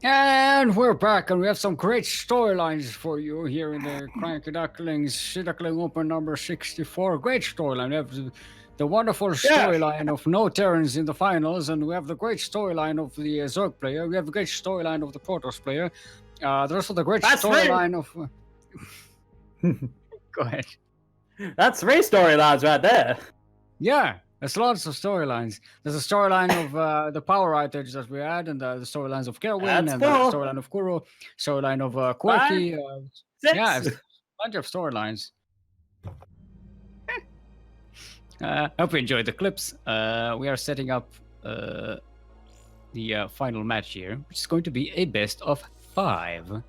And we're back, and we have some great storylines for you here in the CranKy Ducklings Sea Duckling Open number 64. Great storyline. We have the wonderful storyline of no Terrans in the finals, and we have the great storyline of the Zerg player. We have the great storyline of the Protoss player. There's also the great storyline of. Go ahead. That's 3 storylines right there. Yeah. There's lots of storylines. There's a storyline of the power outage that we had, and the storylines of Kerwin, and the storyline of Kuro, storyline of Quirky. 6. Yeah, a bunch of storylines. Hope you enjoyed the clips. We are setting up the final match here, which is going to be a best of 5.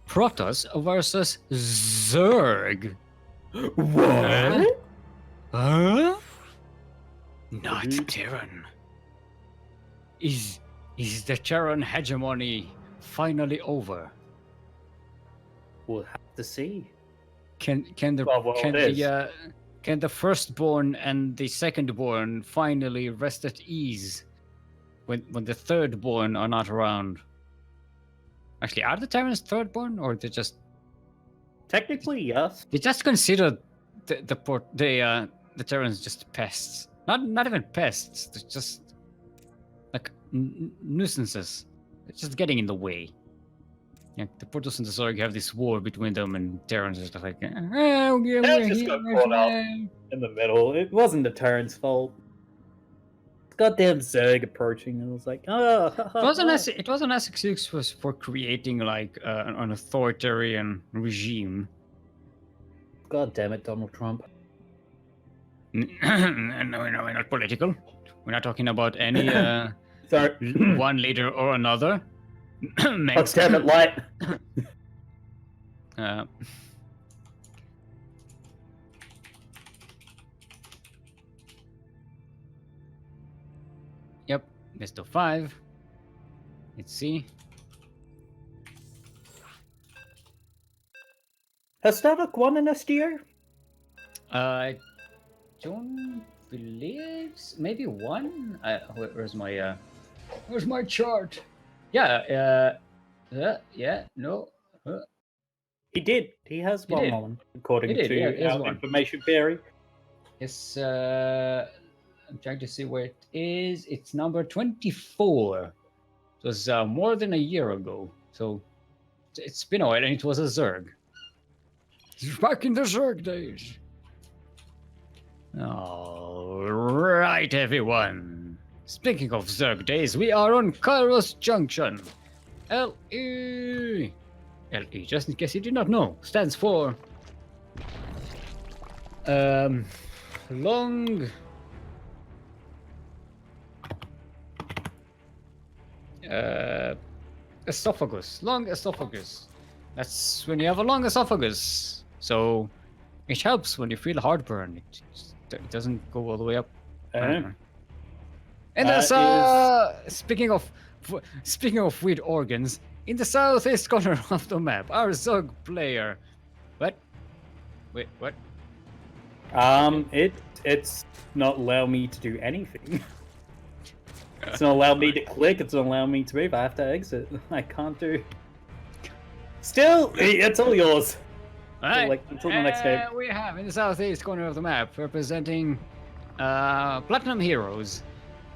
Protoss versus Zerg. What? Huh? Not Terran. Is the Terran hegemony finally over? We'll have to see. Can the firstborn and the secondborn finally rest at ease when the thirdborn are not around? Actually, are the Terrans thirdborn, or they just technically yes? They just consider the Terrans just pests. Not even pests. They're just like nuisances. It's just getting in the way. Yeah, the Protoss and the Zerg have this war between them, and Terrans are just like, we're just got caught up in the middle. It wasn't the Terrans' fault. Goddamn Zerg approaching, and it was like, It wasn't as excuse was for creating like an authoritarian regime. God damn it, Donald Trump. No, we're not political. We're not talking about any one leader or another. God damn it, light. Yep, best of 5. Let's see. Has Starbuck won in this year? I don't believe maybe 1. Where's my chart? Yeah, no. He did. He has won one, according to our information theory. Yes, I'm trying to see where it is. It's number 24. It was more than a year ago. So it's been a while, and it was a Zerg. It's back in the Zerg days. All right, everyone. Speaking of Zerg days, we are on Kairos Junction. LE. LE, just in case you did not know, stands for long esophagus. Long esophagus. That's when you have a long esophagus. So it helps when you feel heartburn. It doesn't go all the way up. And there's speaking of weird organs, in the southeast corner of the map, our Zerg player. What? Wait, what? It's not allowing me to do anything. It's not allowing me to click. It's not allowing me to move. I have to exit. I can't do. Still, it's all yours. All right. Until the next game. We have in the southeast corner of the map, representing Platinum Heroes,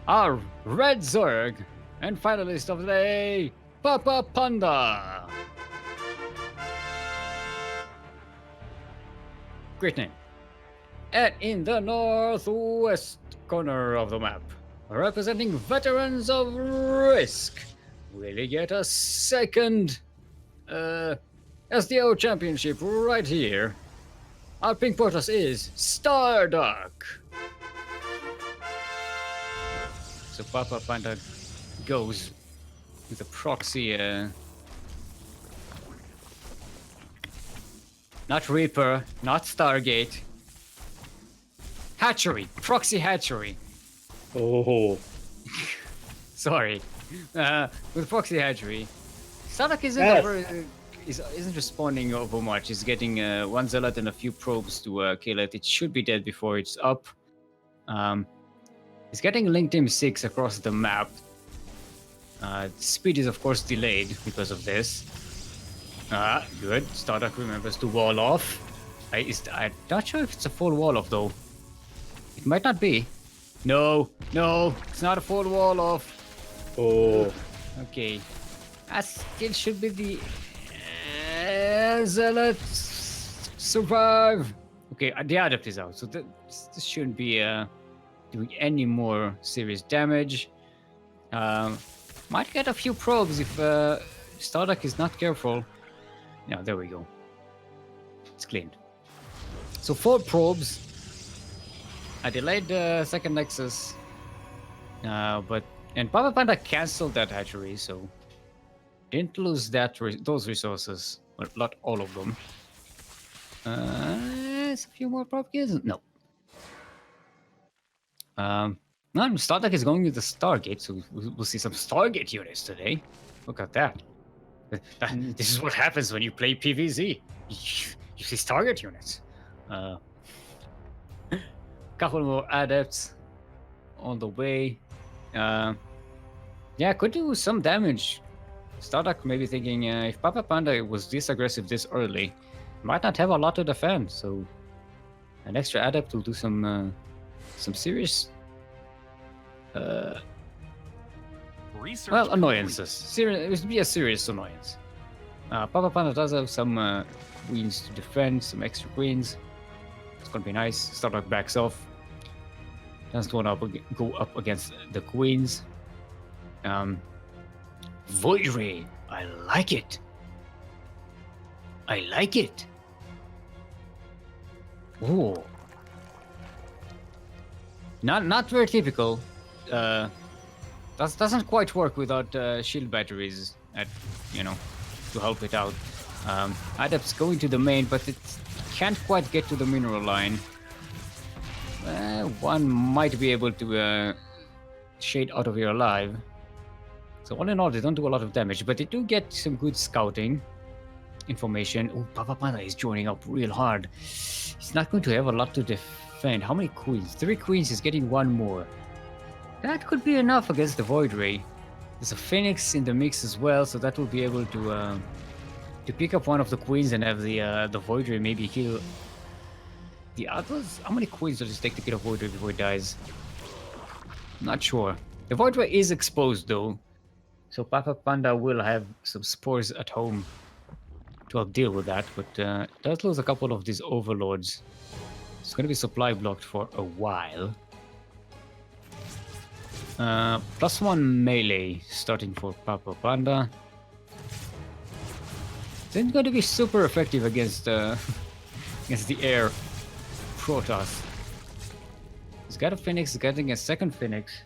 our Red Zerg, and finalist of the day, Papa Panda. Great name. And in the northwest corner of the map, representing Veterans of Risk, will he get a second SDO championship right here? Our pink Protoss is Starduck. So Papa Panda goes with a proxy, not Reaper, not Stargate. Hatchery, proxy hatchery. Oh. Sorry. With proxy hatchery, Starduck isn't responding over much. He's getting one zealot and a few probes to kill it. It should be dead before it's up. He's getting linked him 6 across the map. Speed is of course delayed because of this. Good. Starduck remembers to wall off. I'm not sure if it's a full wall off though. It might not be. No, it's not a full wall off. Oh. Okay. That still should be the Zealots survive. Okay, the adept is out, so this shouldn't be doing any more serious damage. Might get a few probes if Starduck is not careful. Yeah, there we go. It's cleaned. So 4 probes. I delayed the second Nexus, and Papa Panda canceled that hatchery, so didn't lose those resources. Well, not all of them. There's a few more probe kills. No. Starduck is going to the Stargate, so we'll see some Stargate units today. Look at that. This is what happens when you play PvZ. You see Stargate units. Couple more adepts on the way. Yeah, could do some damage. Starduck maybe thinking if Papa Panda was this aggressive this early, might not have a lot to defend. So an extra adept will do some serious annoyances. It would be a serious annoyance. Papa Panda does have some queens to defend, some extra queens. It's gonna be nice. Starduck backs off. Doesn't want to go up against the queens. Void Ray, I like it. Oh, not very typical. Doesn't quite work without shield batteries to help it out. Adept's going to the main, but it can't quite get to the mineral line. One might be able to shade out of here alive. So all in all, they don't do a lot of damage, but they do get some good scouting information. Oh, Papa Panda is joining up real hard. He's not going to have a lot to defend. How many queens? 3 queens is getting 1 more. That could be enough against the Void Ray. There's a Phoenix in the mix as well, so that will be able to pick up one of the queens and have the Void Ray maybe kill the others. How many queens does it take to kill a Void Ray before it dies? Not sure. The Void Ray is exposed though, so Papa Panda will have some spores at home to help deal with that, but it does lose a couple of these overlords. It's going to be supply blocked for a while. +1 melee starting for Papa Panda. It's going to be super effective against against the air Protoss. He's got a Phoenix, getting a second Phoenix.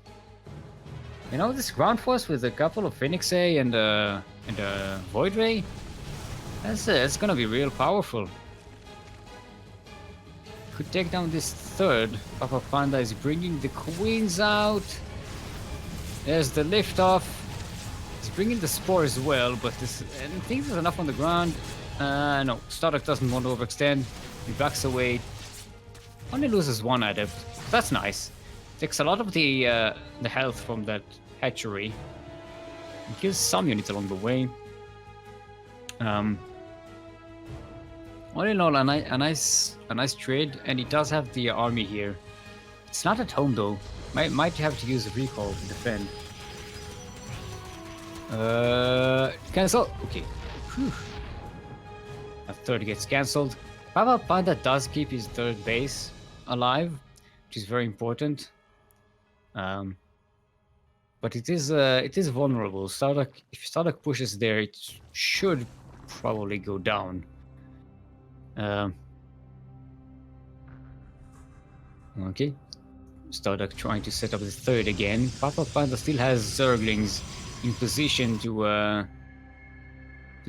You know, this ground force with a couple of Phoenix A and a Void Ray, it's gonna be real powerful. Could take down this third. Papa Panda is bringing the queens out. There's the lift off. He's bringing the spore as well, but I think there's enough on the ground. No, Starduck doesn't want to overextend. He backs away. Only loses 1 adept. That's nice. Takes a lot of the health from that hatchery. And kills some units along the way. All in all, a nice trade, and he does have the army here. It's not at home though. Might have to use a recall to defend. Cancel. Okay. Whew. A third gets cancelled. Papa Panda does keep his third base alive, which is very important. But it is vulnerable. If Starduck pushes there, it should probably go down. Okay. Starduck trying to set up the third again. Papa Panda still has Zerglings in position to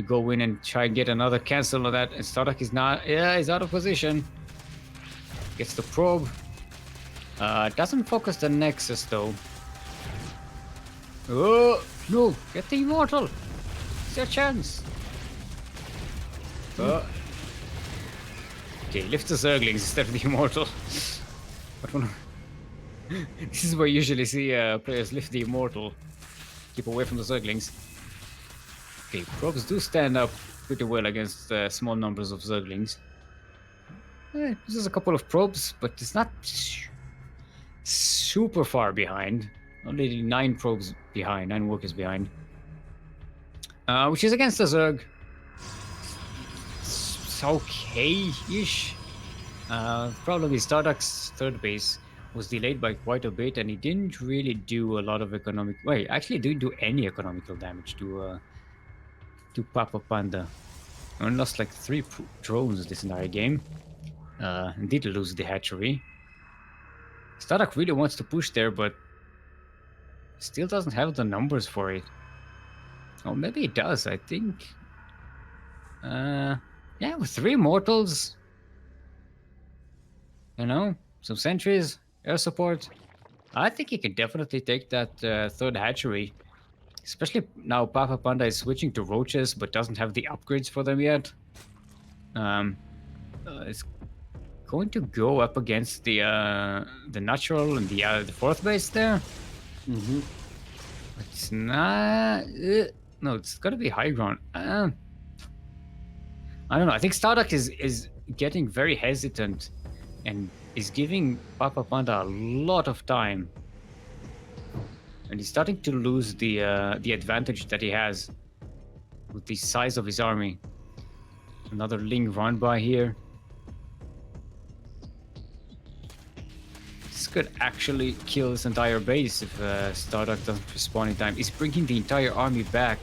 go in and try and get another cancel of that. And Starduck is not. Yeah, he's out of position. Gets the probe. Doesn't focus the Nexus though. Oh no! Get the Immortal. It's your chance. Okay, lift the Zerglings instead of the Immortal. But this is where you usually see players lift the Immortal. keep away from the Zerglings. Okay, probes do stand up pretty well against small numbers of Zerglings. This is a couple of probes, but it's not super far behind. Only 9 probes behind, 9 workers behind. Which is against the Zerg. It's okay-ish. Problem is Starduck's third base was delayed by quite a bit, and he didn't really do a lot of economic. Wait, actually, didn't do any economical damage to Papa Panda. Only lost like 3 drones this entire game. And did lose the hatchery. Starduck really wants to push there, but still doesn't have the numbers for it. Oh, maybe it does. I think. Yeah, with 3 mortals. You know, some sentries, air support. I think he can definitely take that third hatchery. Especially now Papa Panda is switching to roaches, but doesn't have the upgrades for them yet. It's going to go up against the natural and the 4th base there. Mm-hmm. It's not. No, it's got to be high ground. I don't know. I think Starduck is getting very hesitant and is giving Papa Panda a lot of time. And he's starting to lose the advantage that he has with the size of his army. Another Ling run by here. This could actually kill this entire base if Starduck doesn't respond in time. He's bringing the entire army back.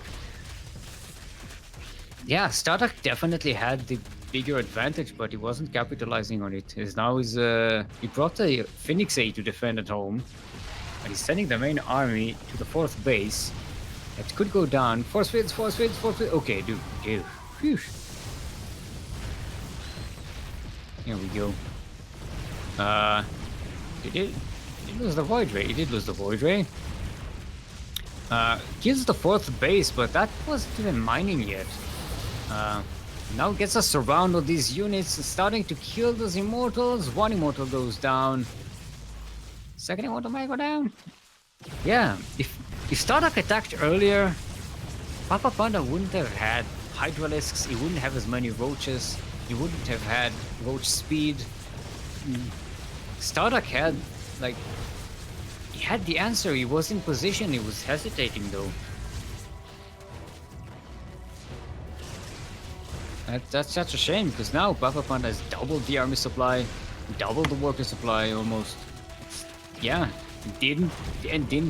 Yeah, Starduck definitely had the bigger advantage, but he wasn't capitalizing on it. He brought the Phoenix A to defend at home, and he's sending the main army to the 4th base. It could go down. Force fields. Okay, dude. Phew. Here we go. He did lose the Void Ray. He did lose the Void Ray. Kills the 4th base, but that wasn't even mining yet. Now gets us around with these units, starting to kill those immortals. 1 immortal goes down. 2nd immortal might go down. Yeah, if Starduck attacked earlier, Papa Panda wouldn't have had Hydralisks, he wouldn't have as many roaches, he wouldn't have had roach speed. Starduck had, like, he had the answer, he was in position, he was hesitating though. That's such a shame, because now Papa Panda has doubled the army supply, doubled the worker supply almost. Yeah, didn't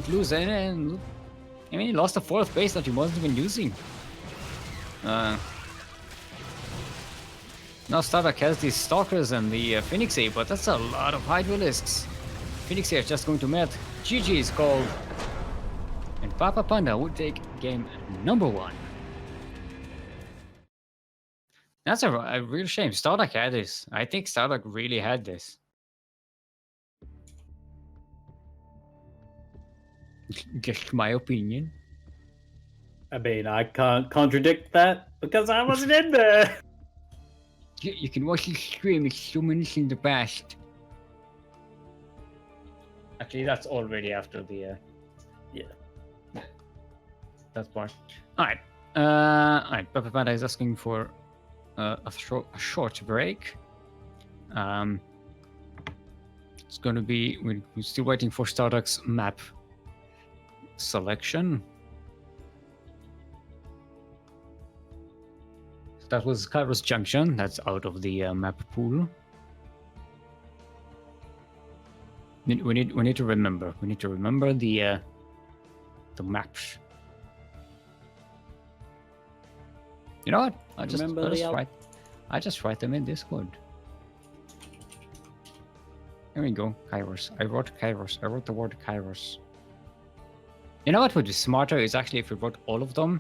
lose any. I mean, he lost the 4th base that he wasn't even using. Now Starduck has these Stalkers and the Phoenix A, but that's a lot of Hydralisks. Phoenix A is just going to melt. GG is called. And Papa Panda would take game number 1. That's a real shame. Starduck had this. I think Starduck really had this. Just my opinion. I mean, I can't contradict that because I wasn't in there. You can watch the stream. It's 2 minutes in the past. Actually, that's already after the. Yeah. That part. Alright. Alright. Papa Panda is asking for a short break. It's going to be. We're still waiting for Starduck's map selection. That was Kairos Junction. That's out of the map pool. We need to remember. We need to remember the maps. You know what? I just write them in Discord. Here we go. Kairos. I wrote Kairos. I wrote the word Kairos. You know what would be smarter is actually if we wrote all of them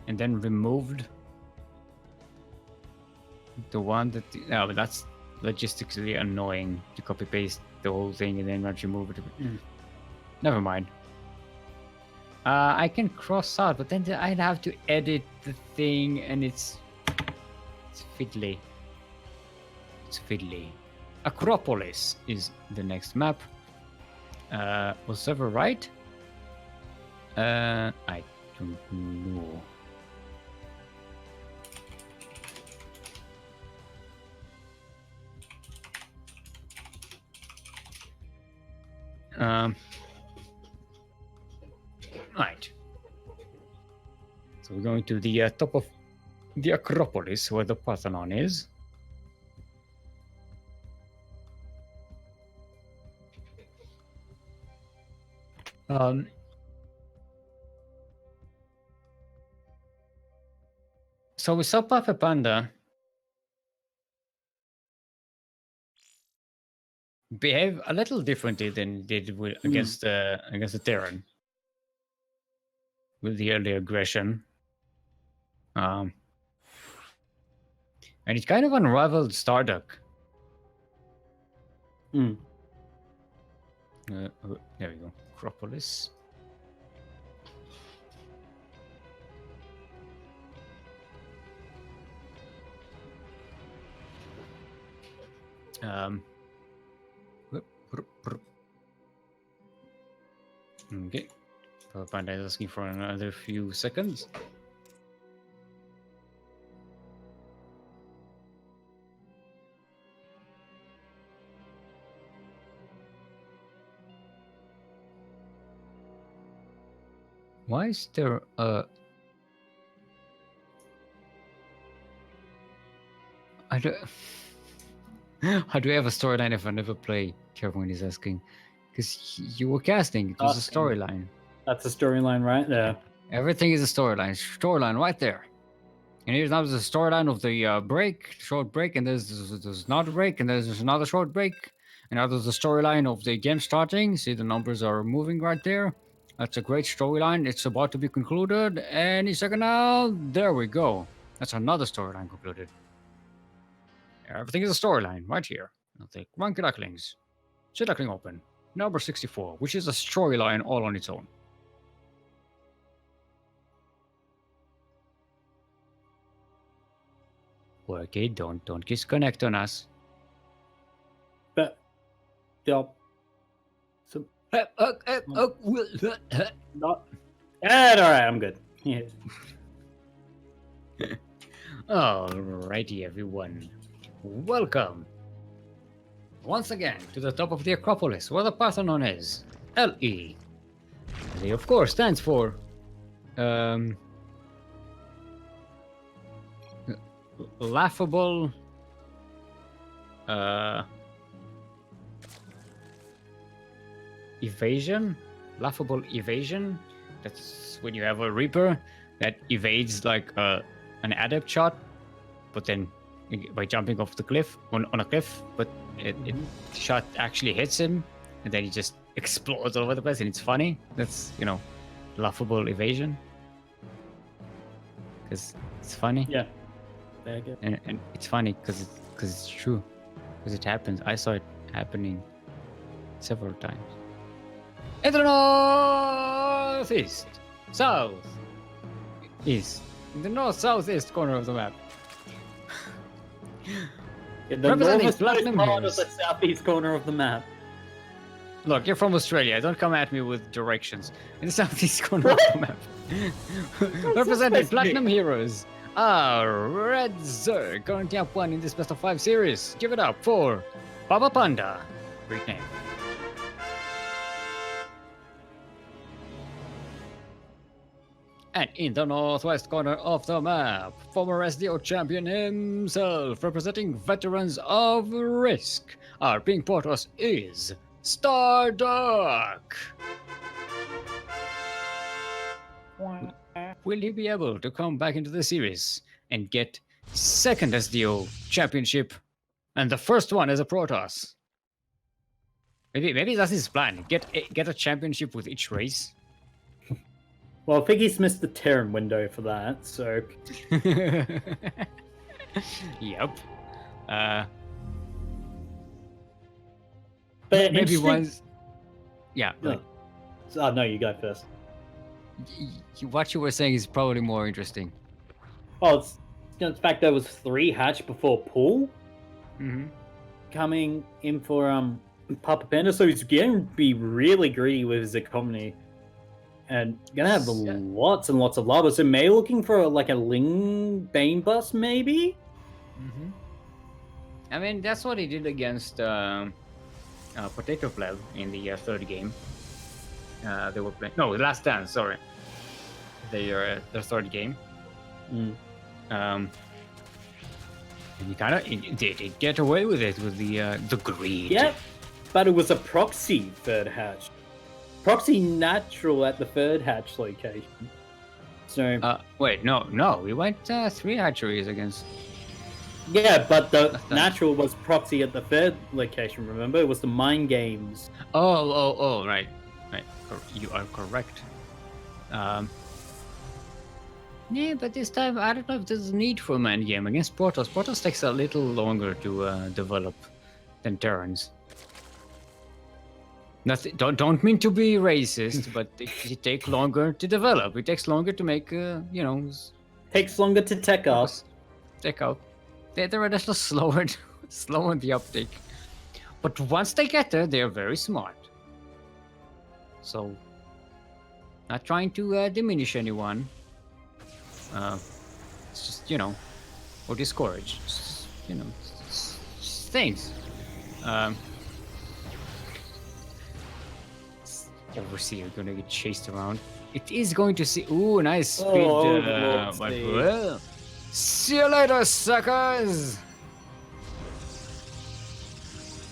and then removed the one that. No, but that's logistically annoying to copy paste the whole thing and then not remove it. Never mind. I can cross out, but then I'd have to edit the thing and it's fiddly. It's fiddly. Acropolis is the next map. Was server right? I don't know. Right. So we're going to the top of the Acropolis, where the Parthenon is. So we saw Papa Panda behave a little differently than they did against the Terran with the early aggression. And it kind of unraveled Starduck. Hmm. There we go. Acropolis. Okay. Papa Panda is asking for another few seconds. Why is there I don't how do I have a storyline if I never play? Kevin is asking. Because you were casting, it was a storyline. That's a storyline right there. Everything is a storyline. Storyline right there. And here's now the storyline of the short break, and there's another break, and there's another short break. And now there's the storyline of the game starting. See, the numbers are moving right there. That's a great storyline. It's about to be concluded any second now. There we go. That's another storyline concluded. Everything is a storyline right here. I'll take CranKy Ducklings. Sea Duckling Open. Number 64, which is a storyline all on its own. Okay, don't disconnect on us. But they'll not. Alright, I'm good. Yeah. Alrighty, everyone. Welcome once again to the top of the Acropolis, where the Parthenon is. LE. LE, of course, stands for laughable evasion. Laughable evasion. That's when you have a Reaper that evades like an adept shot, but then by jumping off the cliff on a cliff, but it shot actually hits him, and then he just explodes all over the place, and it's funny. That's laughable evasion because it's funny. Yeah. Very good. And it's funny because it's true, because it happens. I saw it happening several times. In the northeast, south, east, in the north-southeast corner of the map. In the northwest part of the southeast corner of the map. Look, you're from Australia. Don't come at me with directions. In the southeast corner of the map. Representing Platinum Heroes. Red Zerg, currently up 1 in this best of 5 series. Give it up for Papa Panda. Great name. And in the northwest corner of the map, former SDO champion himself, representing Veterans of Risk. Our pink Portos is Starduck. Will he be able to come back into the series and get second SDO championship and the first one as a Protoss? Maybe that's his plan. Get a championship with each race. Well, I think he's missed the Terran window for that, so... Yep. But maybe once... Yeah. Oh, no, you go first. What you were saying is probably more interesting. Oh, it's in fact there was 3 hatch before Pool. Mm-hmm. Coming in for Papa Panda, so he's going to be really greedy with his economy. And gonna have lots and lots of lava. So May looking for like a Ling Bane bus, maybe? Mm-hmm. I mean, that's what he did against Potato Pleb in the third game. They were playing. No, Last Dance. Sorry, their third game. Mm. And he kind of did get away with it with the greed. Yeah, but it was a proxy third hatch. Proxy natural at the third hatch location. So wait, no, we went 3 hatcheries against. yeah, but the natural was proxy at the third location. Remember, it was the mind games. Oh, right. You are correct. Yeah, but this time I don't know if there's a need for a mind game against Protoss. Protoss takes a little longer to develop than Terrans. Don't mean to be racist, but it takes longer to develop. It takes longer to make, Takes longer to tech up. Tech up. They're a little slower, slow on the uptake. But once they get there, they're very smart. So, not trying to diminish anyone. It's just, or discourage. Just, just things. Overseer gonna get chased around. It is going to see. Ooh, nice speed. Well, see you later, suckers.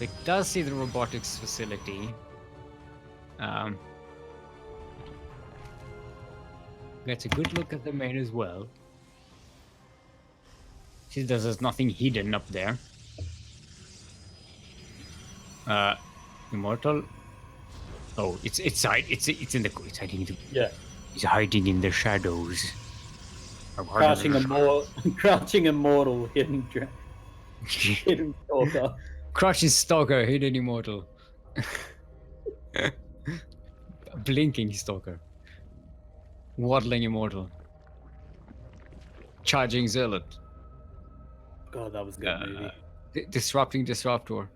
It does see the robotics facility. Gets a good look at the main as well. See, there's nothing hidden up there. Immortal. Oh, it's hiding in the It's hiding in the shadows. Crouching immortal, hidden stalker. Crouching stalker, hidden immortal. Blinking stalker. Waddling immortal. Charging zealot. God, that was a good movie. Disrupting disruptor.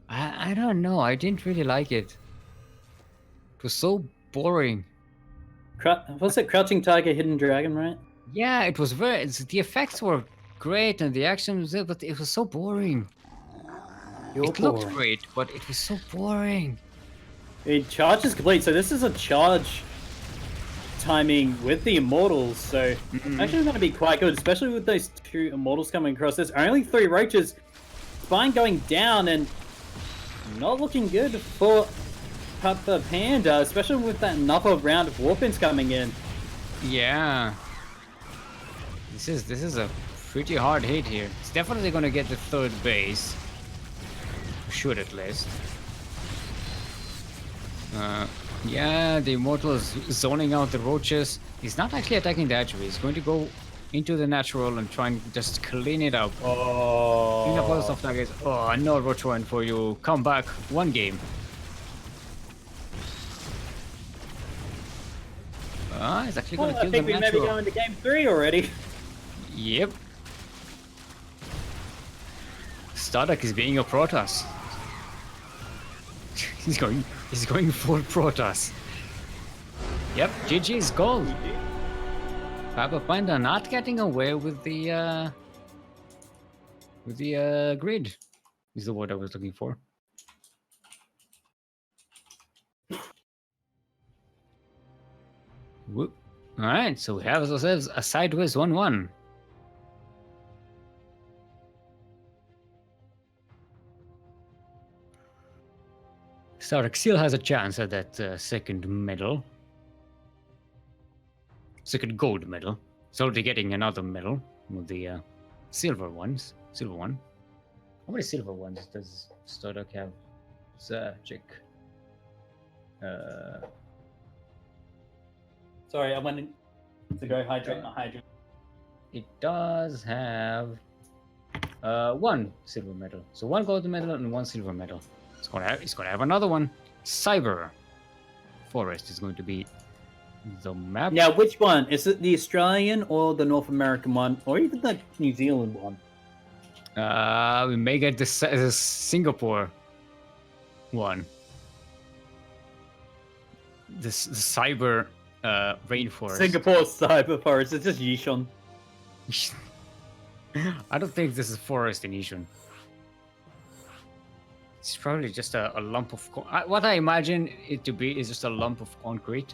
I don't know. I didn't really like it. It was so boring. Was it Crouching Tiger, Hidden Dragon, right? Yeah, it was the effects were great and the action was but it was so boring. It looked great, but it was so boring. Charge is complete, so this is a charge timing with the Immortals, so actually going to be quite good, especially with those 2 Immortals coming across. There's only 3 Roaches. Spine going down and not looking good for Papa Panda, especially with that another round of Warpins coming in. Yeah. This is a pretty hard hit here. It's definitely going to get the 3rd base. Should at least. Yeah, the Immortal is zoning out the Roaches. He's not actually attacking the hatchery. He's going to go into the natural and try and just clean it up. Oh. Clean up all the stuff that is. Oh, no Roach one for you. Come back. 1 game. He's actually going to kill the natural. I think we may be going to game 3 already. Yep. Starduck is being a Protoss. He's going full Protoss. Yep, GG's goal. Papa Panda not getting away with the grid is the word I was looking for. Whoop. Alright, so we have ourselves a sideways 1-1. Stark still has a chance at that second medal. Second gold medal. He's already getting another medal with the silver ones. Silver one. How many silver ones does Stark have? Let's check. Sorry, I went to go hydrate, not hydrate. It does have 1 silver medal. So 1 gold medal and 1 silver medal. It's gonna have another one. Cyber Forest is going to be the map. Now, which one? Is it the Australian or the North American one, or even the New Zealand one? We may get the Singapore one. The cyber rainforest. Singapore cyber forest. It's just Yishun. I don't think this is forest in Yishun. It's probably just a lump of... what I imagine it to be is just a lump of concrete.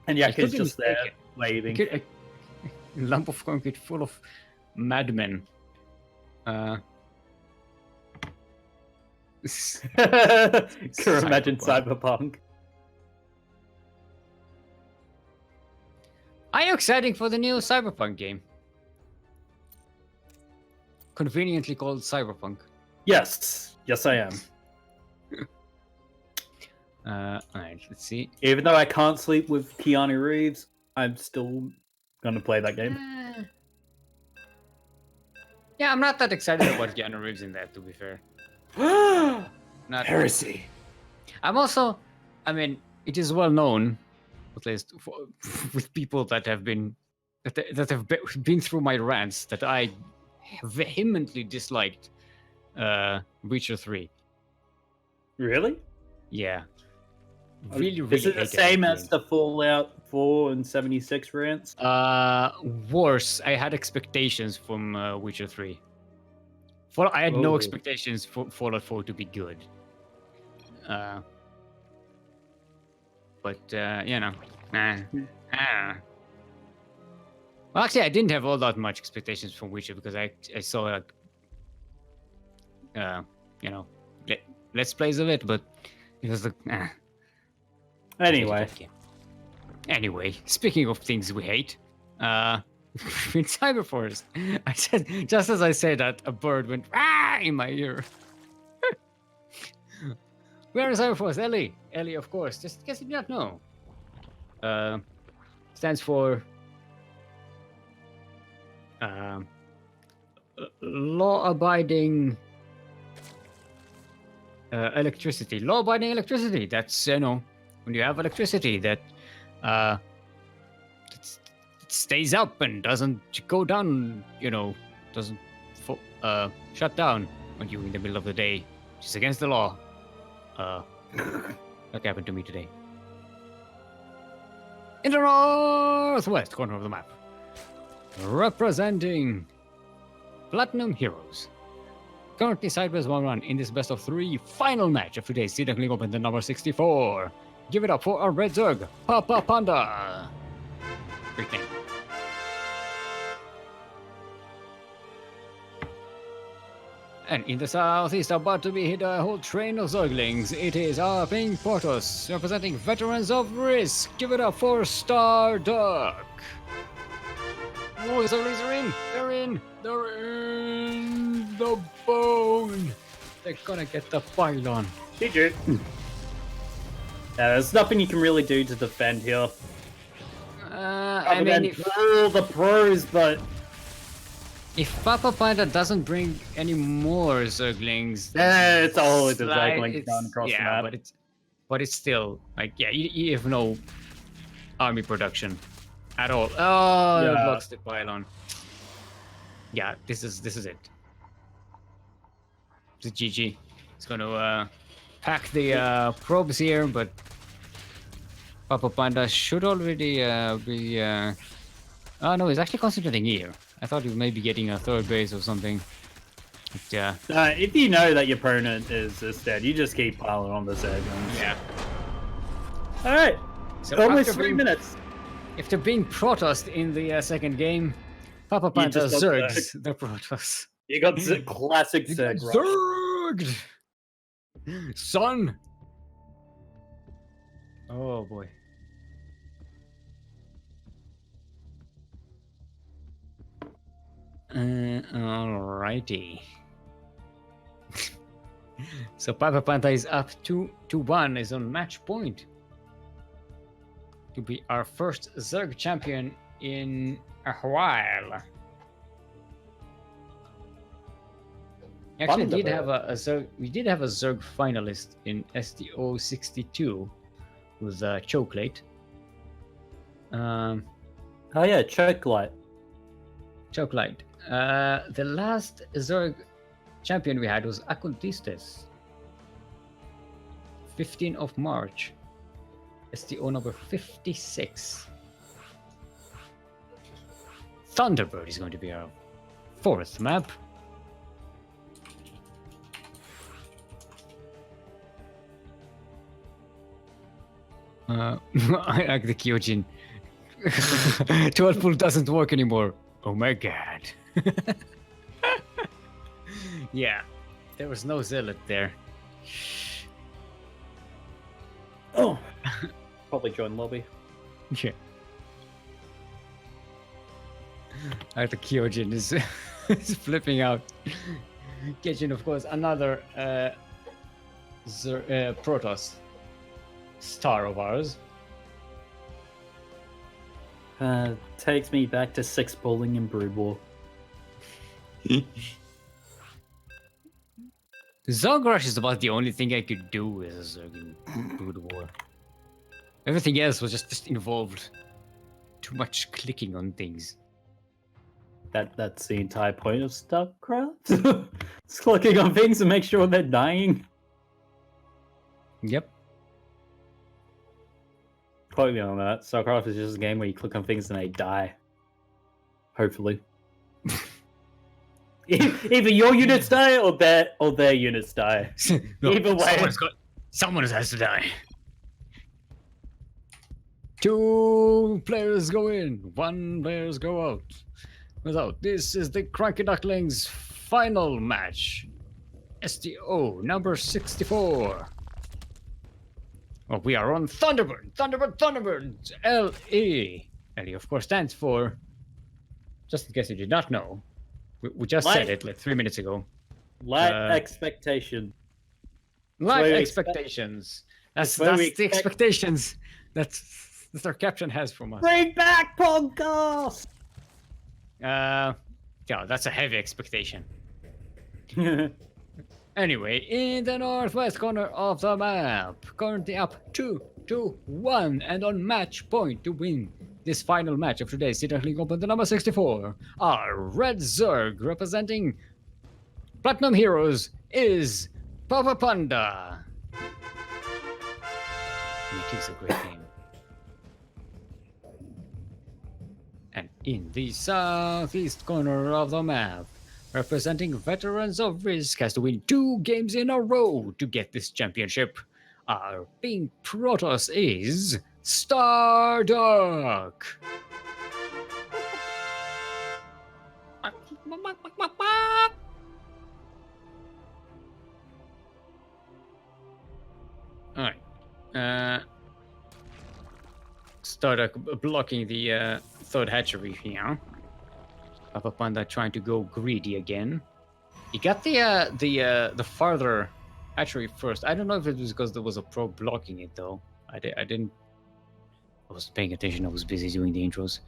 And Yakka's just there, waving. A lump of concrete full of madmen. Can imagine cyberpunk. Are you excited for the new Cyberpunk game? Conveniently called Cyberpunk. Yes. Yes, I am. Alright, let's see. Even though I can't sleep with Keanu Reeves, I'm still gonna play that game. Yeah, I'm not that excited about Keanu Reeves in that, to be fair. Not Heresy. I'm also, I mean, it is well known, at least with people that have been through my rants, that I vehemently disliked Witcher 3. Really? Yeah. Really Is it the hated same that as game. the Fallout 4 and 76 rants? Worse. I had expectations from Witcher 3. I had no expectations for Fallout 4 to be good. But you know, Well, actually, I didn't have all that much expectations from Witcher because I saw like, you know, let's plays of it, but it was like, Anyway, speaking of things we hate, in Cyberforest, I said, just as I said that, a bird went in my ear. Where is Cyberforest? Ellie. Ellie, of course. Just in case you did not know. Stands for law-abiding electricity. Law-abiding electricity. That's, you know, when you have electricity that it stays up and doesn't go down, you know, doesn't shut down when you're in the middle of the day, which is against the law. That happened to me today. In the northwest corner of the map, representing Platinum Heroes. Currently sideways 1-1 in this best of 3 final match of today's Sea Duckling Open, the number 64. Give it up for our Red Zerg, Papa Panda. Great name. And in the southeast, about to be hit a whole train of Zerglings, it is our Pink Portos, representing Veterans of Risk. Give it up for Star Duck. Oh, the Zerglings are in. They're in. They're in the bone. They're gonna get the pylon. GG. There's nothing you can really do to defend here. I mean, all the pros, but if Papa Panda doesn't bring any more Zerglings, it's only the Zerglings down across the map. but it's still like, yeah, you have no army production at all. Oh, Yeah. it blocks the pylon. Yeah, this is it. It's GG. It's gonna pack the probes here, but Papa Panda should already be. Oh no, he's actually concentrating here. I thought he was maybe getting a third base or something. But, if you know that your opponent is dead, you just keep piling on the Zerglings. yeah. All right. So Almost after 3 minutes. After being Protoss in the second game, Papa Panda just got Zergs the Protoss. You got classic Zerg. Right? Zerged! Son! Oh boy. Alrighty. So Papa Panda is up 2-1, is on match point to be our first Zerg champion in a while. Actually, we did have a Zerg finalist in STO 62 with Chocolate. Oh yeah, Chocolate. Chocolate. The last Zerg champion we had was Occultistes. 15th of March. STO number 56. Thunderbird is going to be our 4th map. I like the Kyojin. 12 pull doesn't work anymore. Oh my god. Yeah, there was no zealot there. Oh, probably join lobby. Yeah. I like the Kyojin is, is flipping out. Catching, of course, another Protoss star of ours. Takes me back to 6 bowling in Brood War. Zog Rush is about the only thing I could do with Zerg in Brood War. Everything else was just involved too much clicking on things. That's the entire point of StarCraft. It's clicking on things to make sure they're dying. Yep. Quote me on that. StarCraft is just a game where you click on things and they die. Hopefully. Either your units die or their units die. No, Either way. Someone has to die. 2 players go in, 1 players go out. Without, this is the CranKy Ducklings final match. STO number 64. Well, we are on Thunderbird, Thunderbird, LE. LE, of course, stands for, just in case you did not know, we just said it like 3 minutes ago. Light expectation. Light expectations. That's the expectations that our captain has from us. Bring back podcast! Yeah, that's a heavy expectation. Anyway, in the northwest corner of the map, currently up 2-1, and on match point to win this final match of today's Sea Duckling Open, the number 64, our Red Zerg representing Platinum Heroes is Papa Panda. It is a great game. And in the southeast corner of the map, representing Veterans of Risk, has to win 2 games in a row to get this championship. Our pink Protoss is Starduck. Alright. Starduck blocking the 3rd hatchery here. Papa Panda trying to go greedy again. He got the farther hatchery first. I don't know if it was because there was a pro blocking it though. I didn't. I wasn't paying attention. I was busy doing the intros.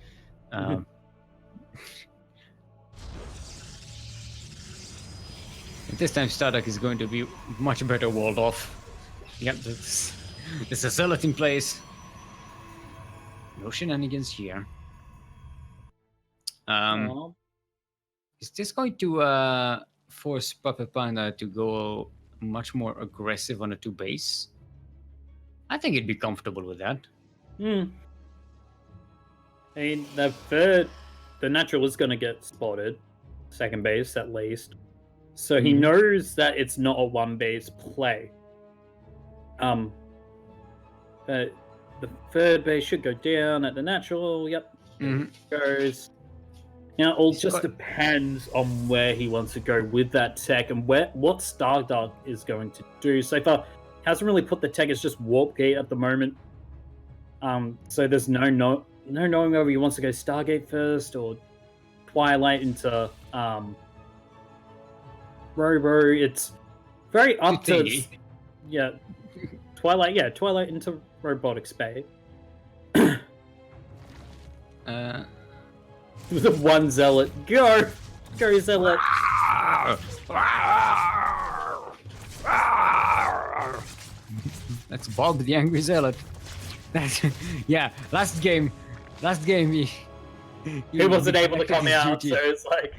This time Starduck is going to be much better walled off. Yep, there's a zealot in place. No shenanigans here. Is this going to force Papa Panda to go much more aggressive on a 2 base? I think he'd be comfortable with that. I mean, the natural is going to get spotted, 2nd base at least. So he knows that it's not a 1 base play. The 3rd base should go down at the natural. Yep, goes. Now, it all just depends on where he wants to go with that tech and what Starduck is going to do. So far, hasn't really put the tech. It's just Warp Gate at the moment. So there's no knowing whether he wants to go Stargate first or Twilight into Robo. It's very up to Twilight into Robotic Spade. With a 1 zealot. Go zealot. That's Bob the Angry Zealot. That's last game he wasn't able to come out, so it's like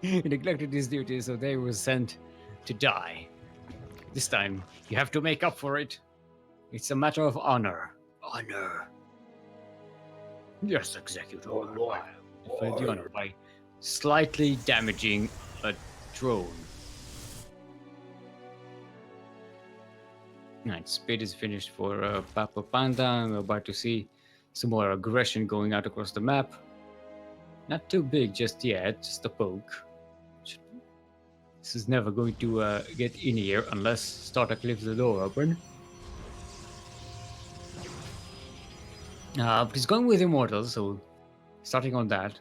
he neglected his duty, so they were sent to die. This time you have to make up for it. It's a matter of honor. Honor. Yes, Executor. Defend the honor by slightly damaging a drone. Right, speed is finished for Papa Panda. I'm about to see some more aggression going out across the map. Not too big just yet, just a poke. This is never going to get in here unless Startup leaves the door open. But he's going with Immortals, so starting on that.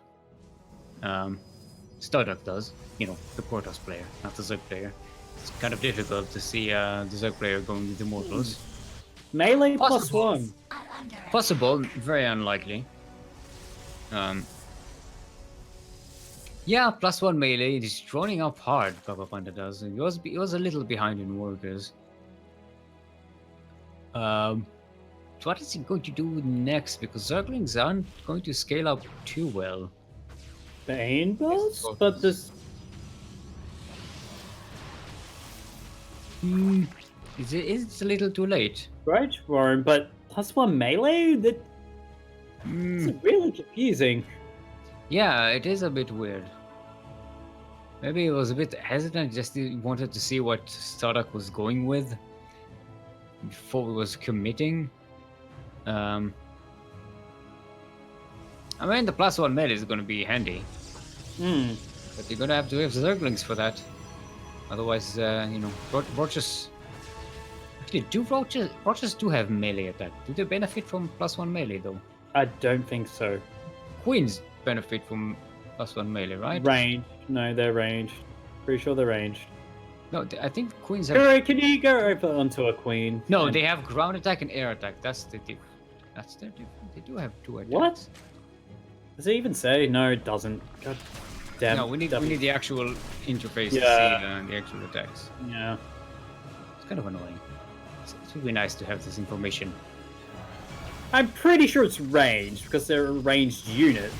Startup does, the Protoss player, not the Zerg player. It's kind of difficult to see the Zerg player going with Immortals. Melee Possible. +1. Possible, very unlikely. Yeah, +1 melee. He's droning up hard, Papa Panda does. He was a little behind in workers. So what is he going to do next? Because Zerglings aren't going to scale up too well. Bane boss? But this... It's a little too late. Right, Warren, but +1 melee? That... It's really confusing. Yeah, it is a bit weird. Maybe he was a bit hesitant, just wanted to see what Startup was going with before he was committing. I mean, the +1 melee is going to be handy. But you're going to have to have Zerglings for that. Otherwise, Roaches... Actually, Roaches do have melee attack. Do they benefit from +1 melee, though? I don't think so. Queens benefit from +1 melee, right? Range. No, they're ranged. Pretty sure they're ranged. No, I think Queens have... Guru, can you go over onto a queen? No, they have ground attack and air attack. That's their difference. They do have 2 attacks. What? Does it even say? No, it doesn't. God damn. No, we need the actual interface to see the actual attacks. Yeah. It's kind of annoying. It would be nice to have this information. I'm pretty sure it's ranged because they're a ranged unit.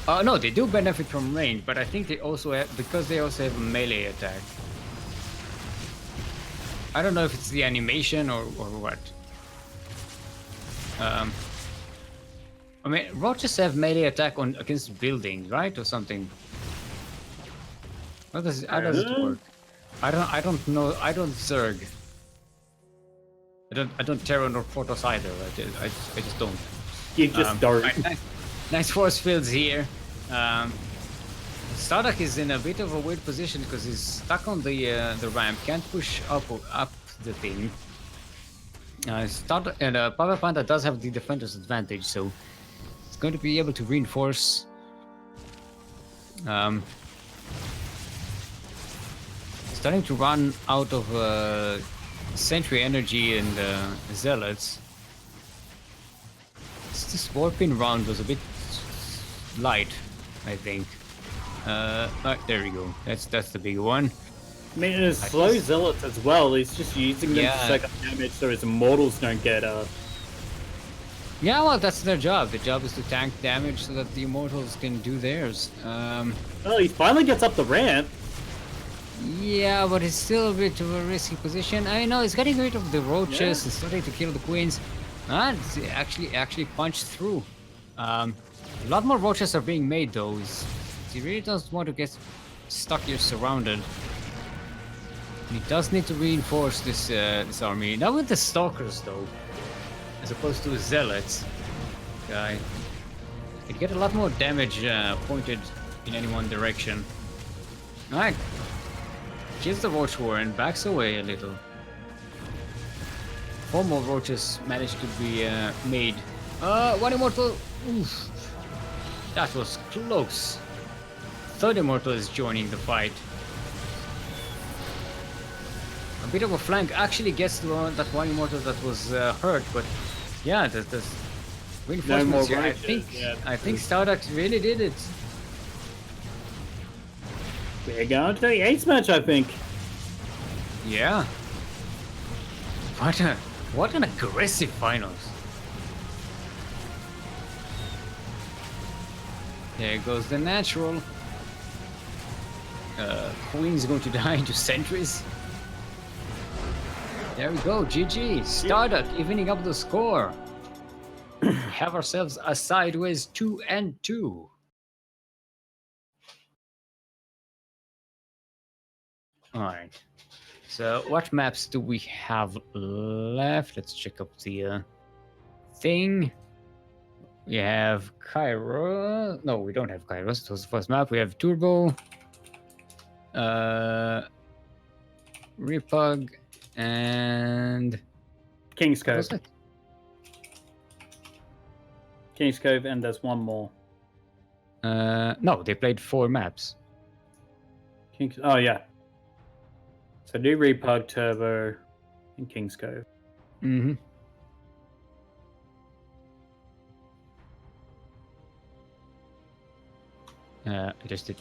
No, they do benefit from range, but I think they also have, because they also have a melee attack. I don't know if it's the animation or what. I mean, Roaches have melee attack against buildings, right, or something. How does it work? I don't know. I don't Zerg. I don't Terra nor Protoss either. I just don't. You just don't. Nice force fields here. Starduck is in a bit of a weird position because he's stuck on the ramp, can't push up the thing. Papa Panda does have the defender's advantage, so it's going to be able to reinforce. Starting to run out of sentry energy and zealots. This warping round was a bit light, I think. There we go. That's the big one. I mean, it's slow zealots as well. He's just using them to soak up damage so his immortals don't get Yeah, well, that's their job. The job is to tank damage so that the immortals can do theirs. Well, he finally gets up the ramp. Yeah, but it's still a bit of a risky position. I know he's getting rid of the roaches and starting to kill the queens. It's actually punched through. A lot more roaches are being made though. He really doesn't want to get stuck here surrounded. He does need to reinforce this army. Not with the stalkers though, as opposed to the zealots. Guy, you get a lot more damage pointed in any one direction. All right. Kills the roach warren, backs away a little. 4 more roaches managed to be made. 1 immortal. Oof. That was close. 3rd immortal is joining the fight. A bit of a flank actually gets to that 1 immortal that was hurt, but yeah, there's reinforcements here. I think Starduck really did it. We're going to the ace match, I think. Yeah. What an aggressive finals. There goes the natural. Queen's going to die into sentries. There we go, GG. Starduck evening up the score. We have ourselves a sideways 2-2. Alright. So what maps do we have left? Let's check up the thing. We have Cairo. No, we don't have Cairo. It was the first map. We have Turbo. Repug and King's what Cove. was it? King's Cove, and there's one more. No, they played 4 maps. King's. Oh yeah. So New Repug, Turbo, and King's Cove. Mm-hmm. I just did.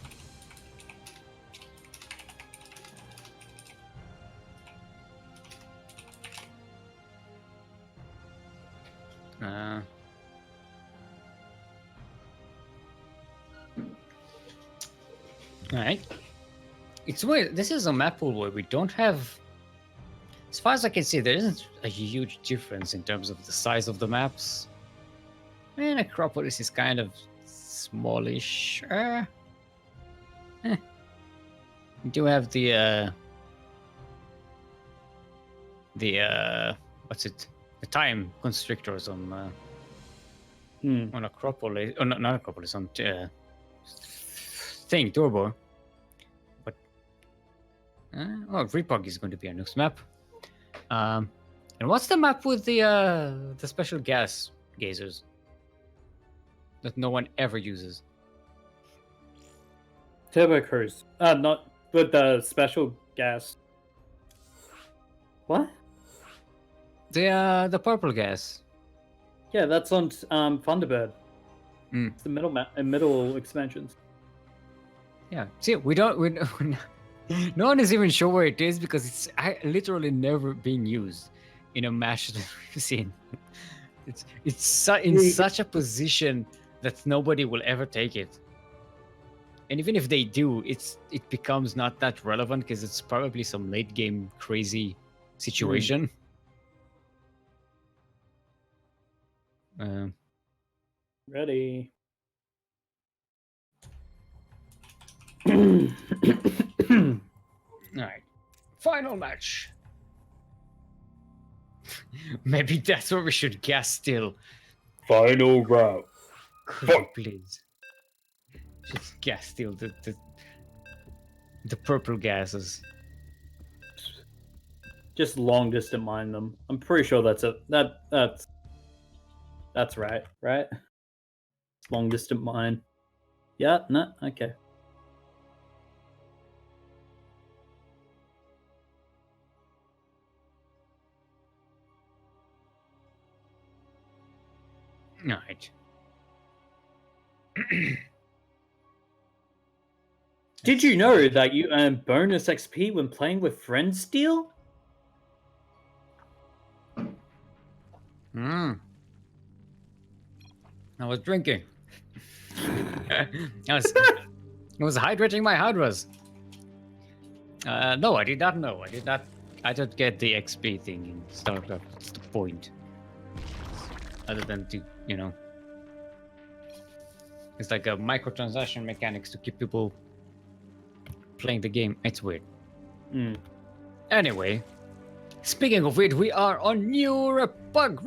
Alright. It's weird. This is a map pool where we don't have. As far as I can see, there isn't a huge difference in terms of the size of the maps. And Acropolis is kind of smallish. We do have the what's it? The time constrictors on Acropolis. Oh, not Acropolis. On thing Turbo. But Repug is going to be our next map. And what's the map with the special gas gazers that no one ever uses? Turbo Cruise. Not with the special gas. What? The purple gas. Yeah, that's on Thunderbird. It's the middle expansions. Yeah. See, we don't. No one is even sure where it is because it's literally never been used in a match that we've seen. It's in such a position that nobody will ever take it. And even if they do, it becomes not that relevant because it's probably some late game crazy situation. Ready. Alright. Final match. Maybe that's where we should gas still. Final round. Could you please? Just gas still the purple gases. Just long distance mine them. I'm pretty sure that's right, right? Long distance mine. Yeah, no, okay. Alright. Did you know that you earn bonus XP when playing with friends, Steel? I was drinking. I was hydrating my hydras. No, I did not know. I did get the XP thing in StarCraft. That's the point. Other than to, it's like a microtransaction mechanics to keep people playing the game. It's weird. Anyway, speaking of which, we are on New Repug.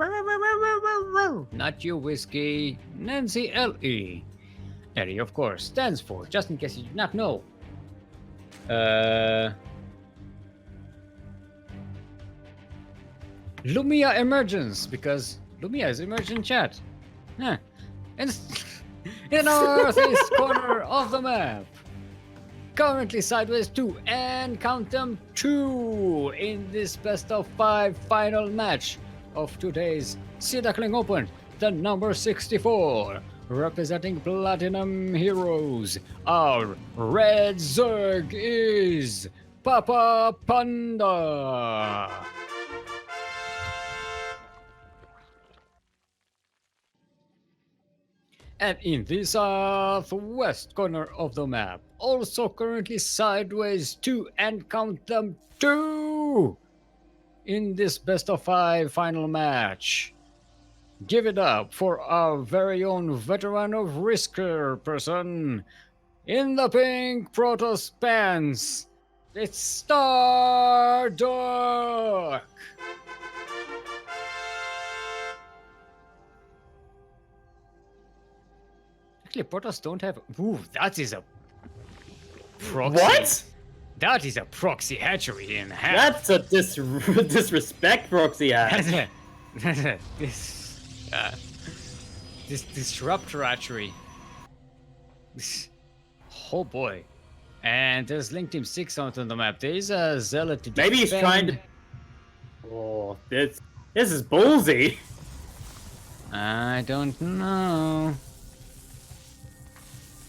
Not you, Whiskey. Nancy L.E. Eddie, of course, stands for, just in case you did not know. Lumia Emergence, because Lumia is emergent chat. Huh. And in our northeast corner of the map, currently sideways 2, and count them 2 in this best of 5 final match of today's Sea Duckling Open, the number 64, representing Platinum Heroes. Our red Zerg is Papa Panda. And in the southwest corner of the map, also currently sideways 2, and count them 2, in this best of 5 final match. Give it up for our very own veteran of Risker person. In the pink Protoss pants, it's Starduck! Actually, Protoss don't have... Ooh, that is a proxy. What? That is a proxy hatchery in half. That's a disrespect proxy hat. This disruptor hatchery. Oh boy. And there's Link Team 6 out on the map. There is a zealot to Maybe he's trying to... Oh, this is ballsy. I don't know.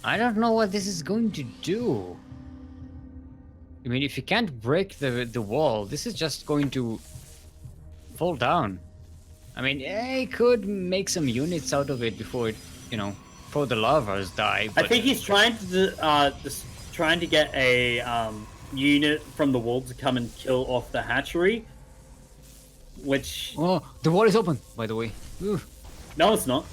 I don't know what this is going to do. I mean, if you can't break the wall, this is just going to fall down. I mean, he could make some units out of it before it, you know, before the larvas die. But... I think he's trying to trying to get a unit from the wall to come and kill off the hatchery, which... Oh, the wall is open, by the way. Ooh. No, it's not.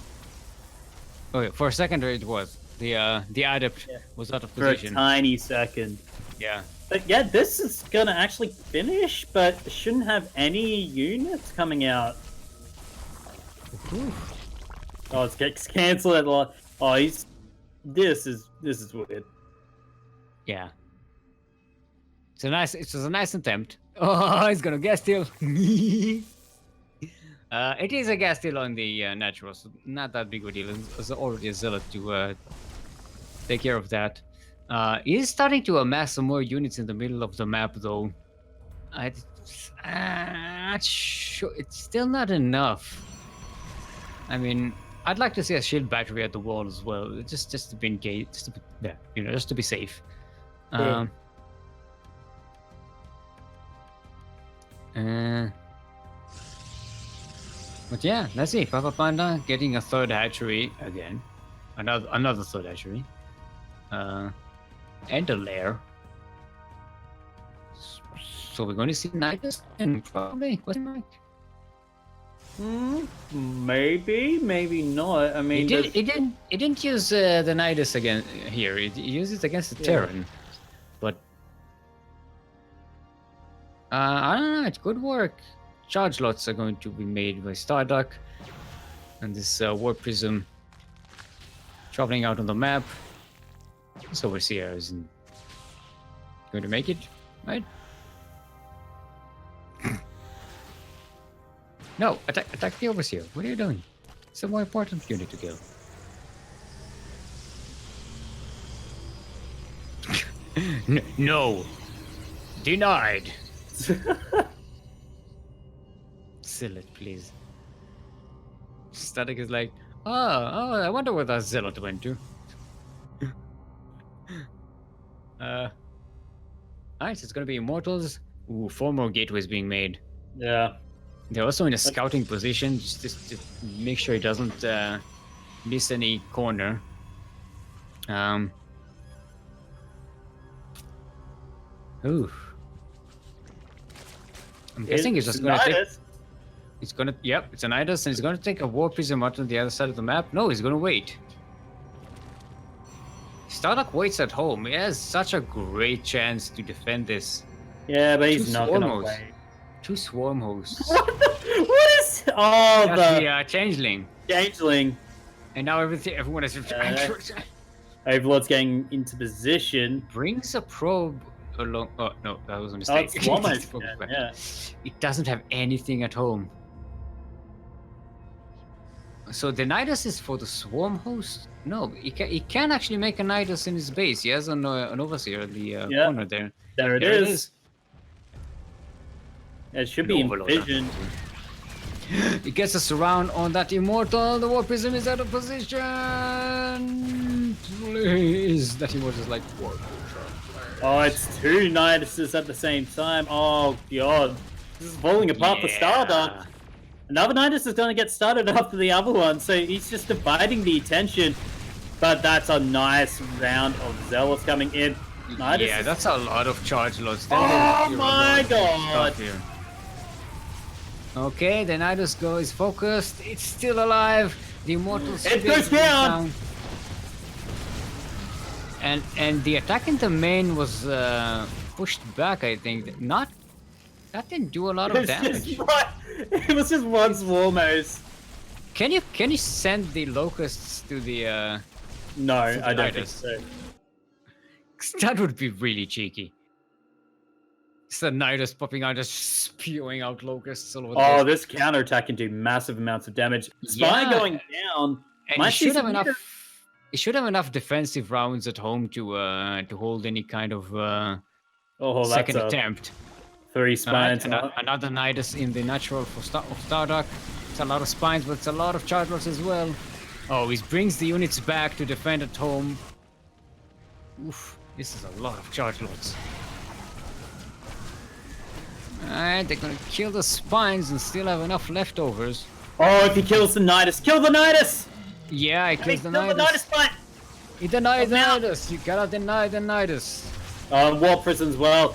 Okay, for a second it was. The adept was out of For a position. tiny second. Yeah. But yeah, this is gonna actually finish, but shouldn't have any units coming out. Ooh. Oh, it gets cancelled at the last. Oh, this is weird. Yeah. It was a nice attempt. Oh, he's gonna gas steal. It is a gas steal on the natural, so not that big of a deal. There's already a zealot to take care of that. He's starting to amass some more units in the middle of the map, though. Not sure. It's still not enough. I mean, I'd like to see a shield battery at the wall as well, just to be engaged, just to be safe. Yeah. But yeah, let's see. Papa Panda getting a third hatchery again, another third hatchery, and a lair. So we're going to see Nidus and probably question mark. Maybe, maybe not. I mean, It didn't use the Nidus again here. It used it against the Terran, but I don't know. It could work. Charge lots are going to be made by Starduck, and this Warp Prism traveling out on the map. This overseer isn't going to make it, right? No, attack the overseer. What are you doing? It's a more important unit to kill. No, denied. Zealot, please. Static is like, oh, I wonder where that zealot went to. Nice, it's gonna be immortals. Ooh, 4 more gateways being made. yeah. They're also in a scouting position, just to make sure he doesn't miss any corner. Ooh. I'm guessing he's just gonna take. He's gonna, yep, it's an Idus, and he's gonna take a War Prism out on the other side of the map. No, he's gonna wait. Starduck waits at home. He has such a great chance to defend this. Yeah, but he's Two not gonna Swarmos. wait. 2 Swarm hosts. What is? Oh, That's the the Changeling. changeling. And now everyone is... Overlord's getting into position. Brings a probe along... Oh, no, that was a Oh, mistake. it's almost. Yeah. It doesn't have anything at home. So the Nidus is for the Swarm host? No, he can actually make a Nidus in his base. He has an Overseer in the corner there. There it is. It should be Overlord. envisioned. He gets a surround on that Immortal. The Warp Prism is out of position. Please. That Immortal is like, what? Oh, it's 2 Niduses at the same time. Oh, God. This is falling apart for Starduck. Another Nidus is going to get started after the other one, so he's just dividing the attention. But that's a nice round of Zealots coming in. Nidus Yeah, that's a lot of charge loads. Oh my God. Okay, the Nidus Go is focused. It's still alive. The Immortal It goes down. And the attack in the main was pushed back. I think that didn't do a lot of damage. It was just one Swarmos. Can you send the locusts to the? No, the I don't think Nidus? so. 'Cause that would be really cheeky. It's the Nidus popping out, just spewing out locusts all over the place. Oh, this counterattack can do massive amounts of damage. Spy Yeah. going down. And Might it should see have some enough. meters. It should have enough defensive rounds at home to hold any kind of Oh, second that's attempt. 3 spines. Another Nidus in the natural for Stardock. It's a lot of spines, but it's a lot of chargers as well. Oh, he brings the units back to defend at home. Oof, this is a lot of charge loads. Alright, they're gonna kill the spines and still have enough leftovers. Oh, if he kills the Nidus, kill the Nidus! Yeah, he kills the Kill the Nidus. Nidus spine! He denied the now. Nidus. You gotta deny the Nidus. Warp Prison as well.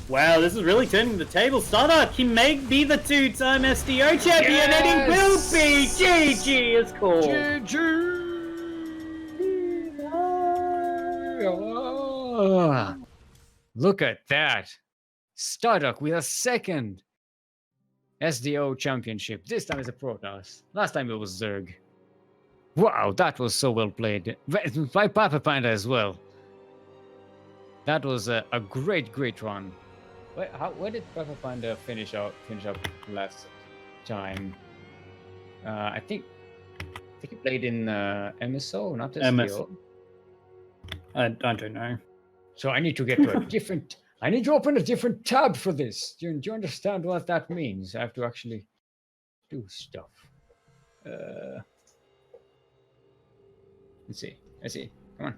Wow, this is really turning the table. Stardock, he may be the 2-time SDO champion, and he will be! GG is called. GG! Look at that. Stardock with a second SDO championship. This time it's a Protoss. Last time it was Zerg. Wow, that was so well played. By Papa Panda as well. That was a great run. Where did Papa Panda finish up last time? I think he played in MSO, not SDO. MSO. I don't know. So I need to get to a different. I need to open a different tab for this. Do you understand what that means? I have to actually do stuff. Let's see. Come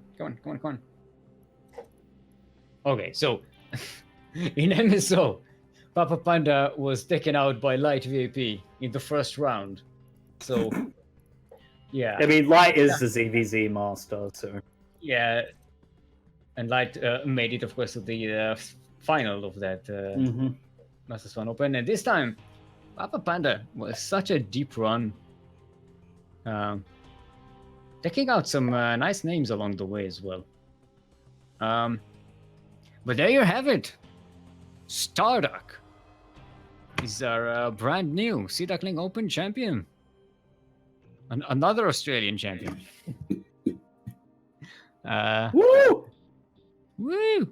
on. Okay, so in MSO, Papa Panda was taken out by Light VIP in the first round. So, yeah. I mean, Light is the ZVZ master, so. Yeah. And Light made it, of course, to the final of that Masters 1 Open. And this time, Papa Panda was such a deep run. Taking out some nice names along the way as well. But there you have it. Stardock is our brand new Sea Duckling Open champion. Another Australian champion. Woo! Woo!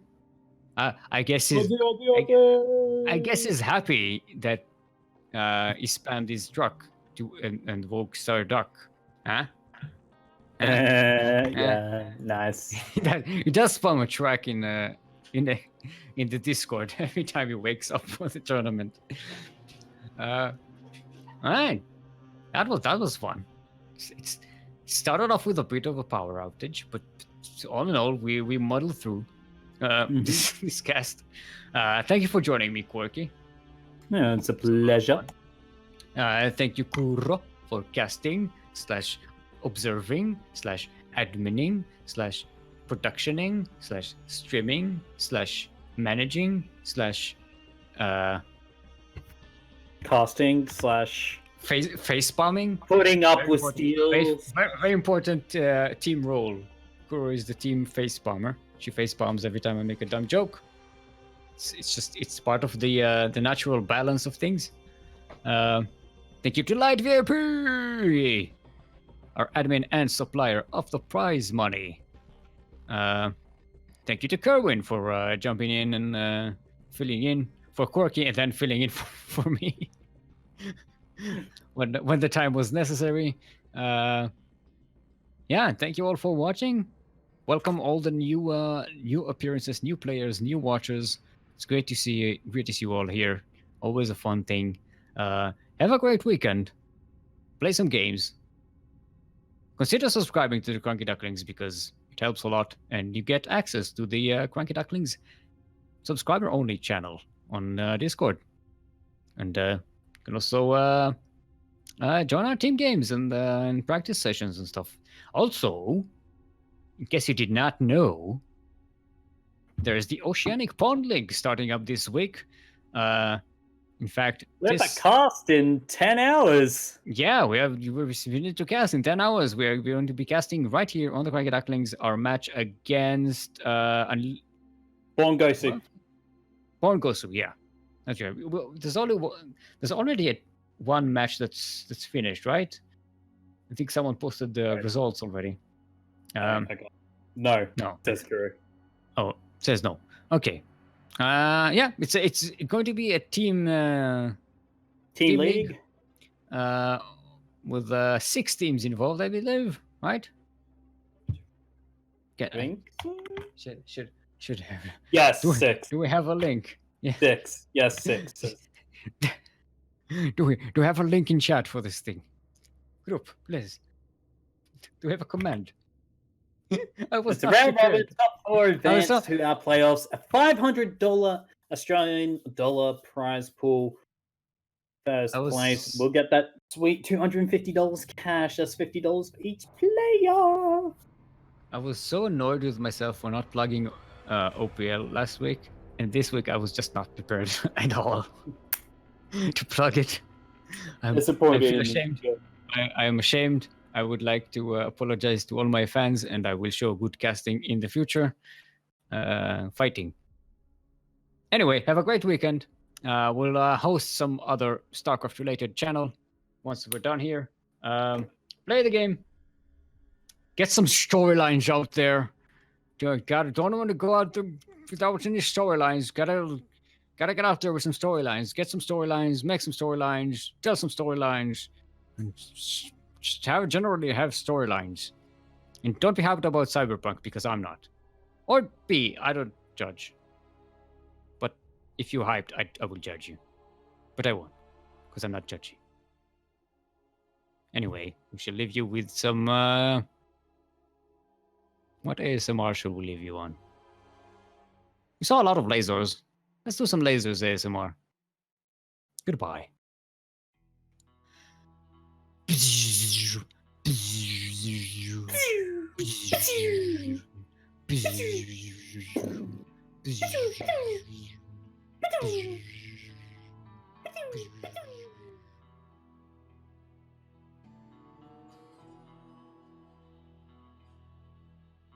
I guess he's happy that he spammed his truck to and woke Stardock. Huh? Yeah, nice. He does spam a track in the Discord every time he wakes up for the tournament. Alright, that was fun. It started off with a bit of a power outage, but all in all, we muddled through this cast. Thank you for joining me, Quirky. Yeah, it's a pleasure. Thank you, Kuro, for casting / observing / admining / productioning / streaming / managing / casting / face palming, putting up with steals. Very important team role. Kuro is the team face palmer. She face palms every time I make a dumb joke. It's part of the natural balance of things. Thank you to Light VIP, our admin and supplier of the prize money. Thank you to Kerwin for jumping in and filling in for Quirky and then filling in for me when the time was necessary. Yeah, thank you all for watching. Welcome all the new appearances, new players, new watchers. It's great to see you all here. Always a fun thing. Have a great weekend. Play some games. Consider subscribing to the CranKy Ducklings because it helps a lot, and you get access to the CranKy Ducklings subscriber-only channel on Discord. And you can also join our team games and practice sessions and stuff. Also, in case you did not know, there's the Oceanic Pond League starting up this week. In fact, We have this a cast in 10 hours. yeah, we need to cast in 10 hours. We're going to be casting right here on the CranKy Ducklings our match against Born Gosu. Born Gosu. Yeah, that's right. Well, there's already one match that's finished, right? I think someone posted the results already. Okay. No, that's correct. Oh, says no. Okay. Yeah, it's going to be a team League. With 6 teams involved, I believe, right? I think Should have. Yes, 6. Do we have a link? Yeah. 6. Yes, 6. Do we have a link in chat for this thing? Group, please. Do we have a command? It's a round robin top 4 advance to our playoffs. A $500 Australian dollar prize pool. First place. We'll get that sweet $250 cash. That's $50 for each player. I was so annoyed with myself for not plugging OPL last week, and this week I was just not prepared at all to plug it. I feel ashamed. I am ashamed. I would like to apologize to all my fans, and I will show good casting in the future. Fighting. Anyway, have a great weekend. We'll host some other StarCraft-related channel once we're done here. Play the game. Get some storylines out there. Don't want to go out there without any storylines. Gotta get out there with some storylines. Get some storylines. Make some storylines. Tell some storylines. And just generally have storylines. And don't be hyped about Cyberpunk because I'm not. Or be. I don't judge. But if you're hyped, I will judge you. But I won't. Because I'm not judgy. Anyway, we shall leave you with some... What ASMR should we leave you on? We saw a lot of lasers. Let's do some lasers ASMR. Goodbye.